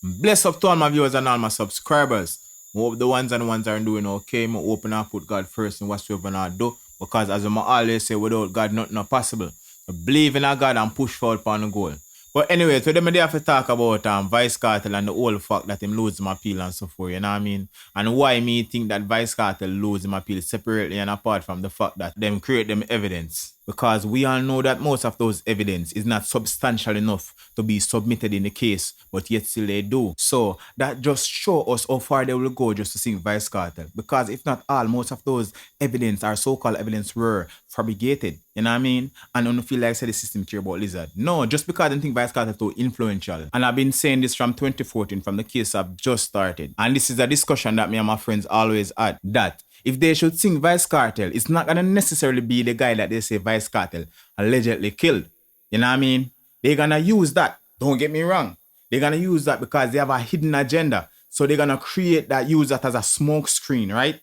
Bless up to all my viewers and all my subscribers. I hope the ones and ones are doing okay. I open and put God first in whatsoever I do. Because as I always say, without God, nothing is possible. I believe in a God and push forward upon the goal. But anyway, today I have to talk about Vice Cartel and the whole fact that him lose my appeal and so forth, you know what I mean? And why me think that Vice Cartel lose my appeal separately and apart from the fact that them create them evidence. Because we all know that most of those evidence is not substantial enough to be submitted in the case, but yet still they do. So that just show us how far they will go just to sing Vice Cartel. Because if not all, most of those evidence or so-called evidence were fabricated. You know what I mean? And I don't feel like say the system care about Lizard. No, just because I think Vice Cartel is too influential. And I've been saying this from 2014, from the case I've just started. And this is a discussion that me and my friends always had, that if they should sing Vice Cartel, it's not gonna necessarily be the guy that they say Vice Cartel allegedly killed. You know what I mean? They're gonna use that. Don't get me wrong. They're gonna use that because they have a hidden agenda. So they're gonna create that, use that as a smoke screen, right?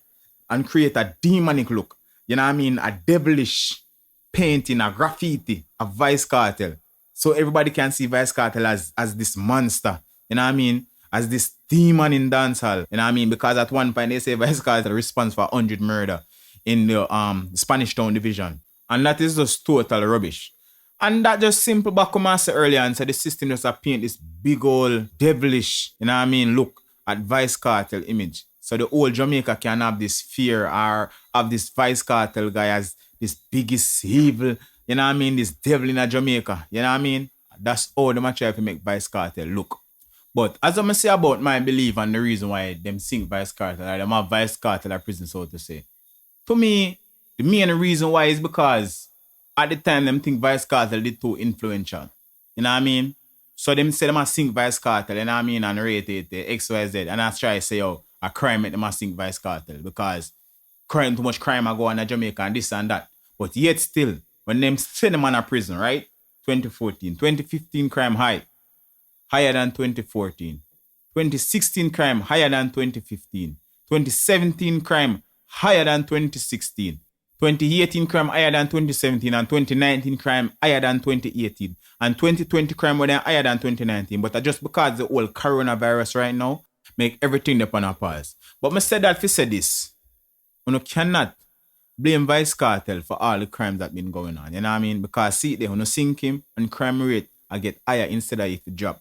And create a demonic look. You know what I mean? A devilish painting, a graffiti, a Vice Cartel. So everybody can see Vice Cartel as this monster. You know what I mean? As this demon in dancehall. You know what I mean? Because at one point they say Vice Cartel responds for 100 murder in the Spanish Town division. And that is just total rubbish. And that just simple back come I said earlier and said the system just paint this big old devilish, you know what I mean, look at Vice Cartel image. So the whole Jamaica can have this fear or have this Vice Cartel guy as this biggest evil, you know what I mean, this devil in a Jamaica. You know what I mean? That's all the try to make Vice Cartel look. But as I'm say about my belief and the reason why them sing Vice Cartel, or them have Vice Cartel at prison, so to say. To me, the main reason why is because at the time them think Vice Cartel did too influential. You know what I mean? So them say them must sing Vice Cartel, you know what I mean, and rate it XYZ. And I try to say, oh, a crime make them must sing Vice Cartel because crime, too much crime I go on in Jamaica and this and that. But yet still, when them send them on a prison, right? 2014, 2015 crime higher than 2014. 2016 crime higher than 2015. 2017 crime higher than 2016. 2018 crime higher than 2017 and 2019 crime higher than 2018 and 2020 crime were higher than 2019. But just because the whole coronavirus right now make everything upon a pause. But I said that for say this, you cannot blame Vice Cartel for all the crimes that been going on. You know what I mean? Because see they want to sink him and crime rate I get higher instead of it to drop.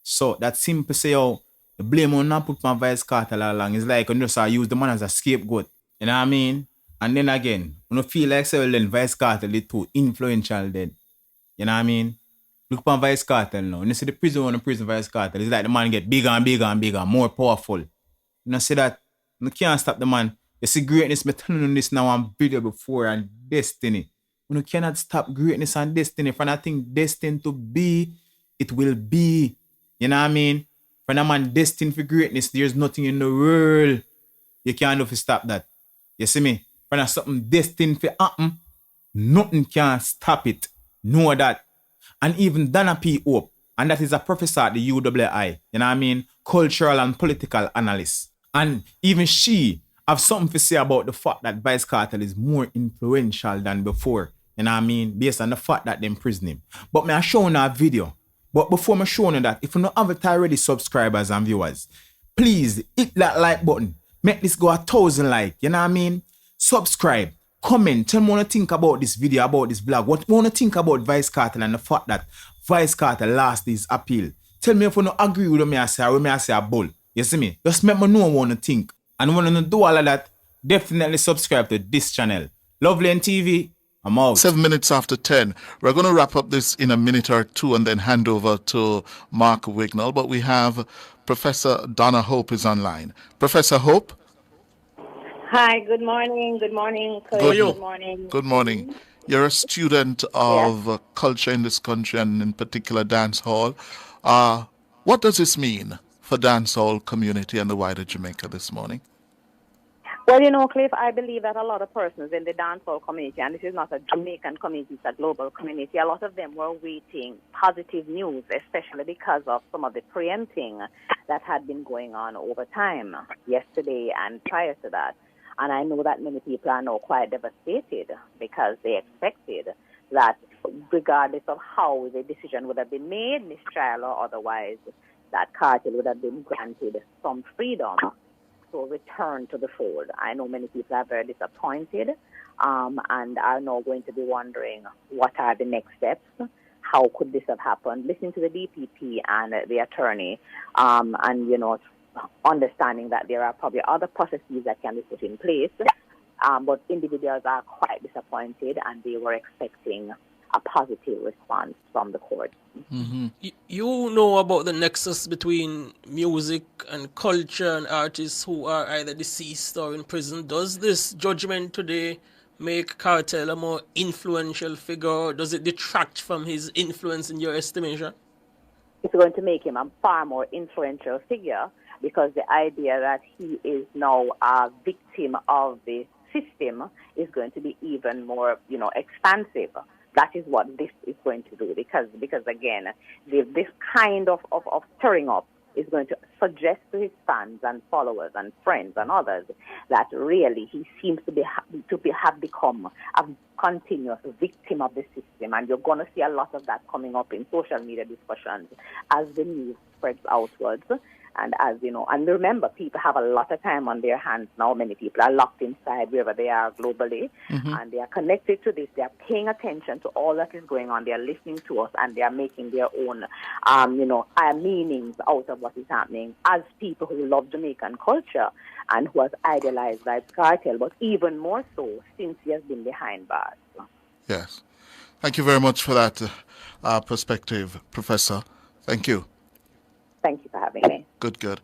So that simple say oh the blame on not put my Vice Cartel along is like you just use the man as a scapegoat. You know what I mean? And then again, when you feel like say, well, then Vice Cartel is too influential then. You know what I mean? Look upon Vice Cartel now. And you see the prison on the prison Vice Cartel, it's like the man get bigger and bigger and bigger, more powerful. You know, see that? You can't stop the man. You see greatness, I'm telling you this now on video before and destiny. You cannot stop greatness and destiny. From that thing destined to be, it will be. You know what I mean? When a man destined for greatness, there's nothing in the world you can't do to stop that. You see me? When something destined for happen, nothing can stop it. Know that. And even Donna P. Hope, and that is a professor at the UWI, you know what I mean? Cultural and political analyst. And even she have something to say about the fact that Vice Cartel is more influential than before. You know what I mean? Based on the fact that they imprison him. But me I show you a video. But before me showing you that, if you don't have it already, subscribers and viewers, please hit that like button. Make this go 1,000 likes. You know what I mean? Subscribe, comment, tell me what you think about this video, about this vlog. What you want to think about Vice Cartel and the fact that Vice Cartel lost his appeal. Tell me if you don't agree with me I say or me I say a bull. You see me? Just make me know what you want to think. And when you do all of that, definitely subscribe to this channel. Lovely and TV, I'm out. 7 minutes after 10. We're going to wrap up this in a minute or two and then hand over to Mark Wignall. But we have Professor Donna Hope is online. Professor Hope? Hi, good morning. Good morning, Chris. Good morning. Good morning. You're a student of culture in this country and in particular dance hall. What does this mean for dance hall community and the wider Jamaica this morning? Well, you know, Cliff, I believe that a lot of persons in the dancehall community, and this is not a Jamaican community, it's a global community, a lot of them were waiting positive news, especially because of some of the preempting that had been going on over time, yesterday and prior to that. And I know that many people are now quite devastated because they expected that regardless of how the decision would have been made, mistrial or otherwise, that Cartel would have been granted some freedom to return to the fold. I know many people are very disappointed and are now going to be wondering what are the next steps. How could this have happened? Listening to the DPP and the attorney, and understanding that there are probably other processes that can be put in place, but individuals are quite disappointed, and they were expecting a positive response from the court. Mm-hmm. You know about the nexus between music and culture and artists who are either deceased or in prison. Does this judgment today make Kartel a more influential figure? Does it detract from his influence in your estimation? It's going to make him a far more influential figure, because the idea that he is now a victim of the system is going to be even more, expansive. That is what this is going to do, because again, this kind of stirring up is going to suggest to his fans and followers and friends and others that really he seems to have become a continuous victim of the system, and you're going to see a lot of that coming up in social media discussions as the news spreads outwards. And and remember, people have a lot of time on their hands now. Many people are locked inside wherever they are globally, and they are connected to this. They are paying attention to all that is going on. They are listening to us, and they are making their own, meanings out of what is happening. As people who love Jamaican culture and who has idolized Vybz Kartel, but even more so since he has been behind bars. Yes. Thank you very much for that perspective, Professor. Thank you. Thank you for having me. Good.